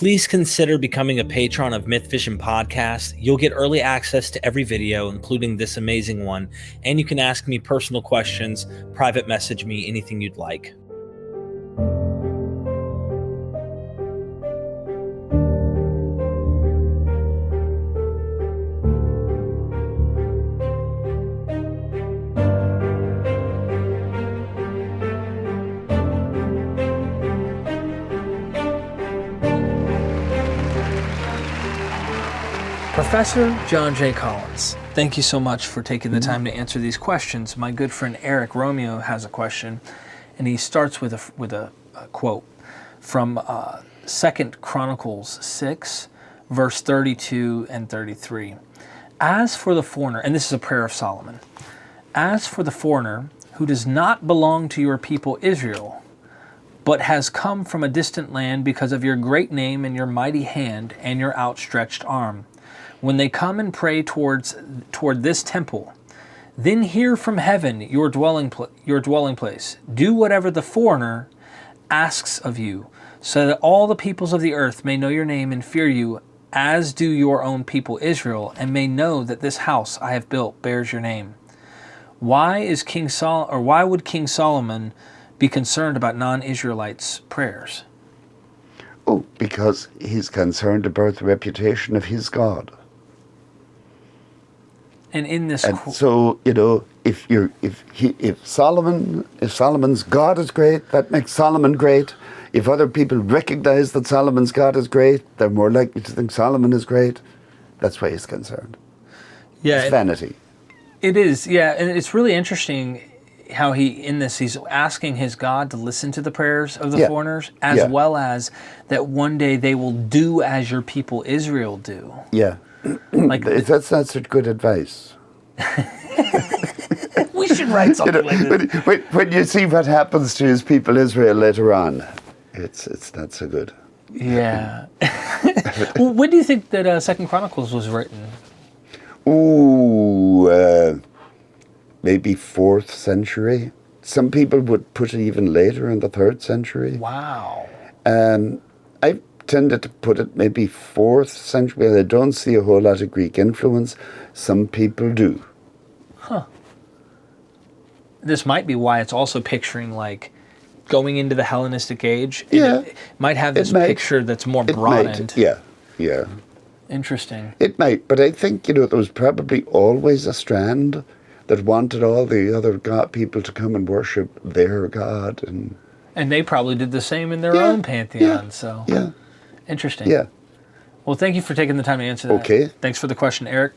Please consider becoming a patron of MythVision Podcast. You'll get early access to every video, including this amazing one, and you can ask me personal questions, private message me, anything you'd like. Professor John J. Collins, thank you so much for taking the time to answer these questions. My good friend Eric Romeo has a question, and he starts with a quote from 2 Chronicles 6, verse 32 and 33. As for the foreigner, and this is a prayer of Solomon, as for the foreigner who does not belong to your people Israel, but has come from a distant land because of your great name and your mighty hand and your outstretched arm, when they come and pray toward this temple, then hear from heaven your dwelling place. Do whatever the foreigner asks of you, so that all the peoples of the earth may know your name and fear you, as do your own people Israel, and may know that this house I have built bears your name. Why would King Solomon be concerned about non-Israelites' prayers? Oh, because he's concerned about the reputation of his God. And in this, so if Solomon's God is great, that makes Solomon great. If other people recognize that Solomon's God is great, they're more likely to think Solomon is great. That's why he's concerned. Yeah, it's vanity. It is, yeah, and it's really interesting how he's asking his God to listen to the prayers of the foreigners, as well as that one day they will do as your people Israel do. Yeah. Like that's not such good advice. We should write something like this. When you see what happens to his people Israel later on, it's not so good. Yeah. Well, when do you think that 2 Chronicles was written? Maybe 4th century. Some people would put it even later in the 3rd century. Wow. I tended to put it maybe 4th century. I don't see a whole lot of Greek influence. Some people do. Huh. This might be why it's also picturing like going into the Hellenistic age. It might have this picture that's more broadened. Yeah. Interesting. It might, but I think, there was probably always a strand that wanted all the other people to come and worship their God. And they probably did the same in their own pantheon. So interesting. Yeah. Well, thank you for taking the time to answer that. Okay. Thanks for the question, Eric.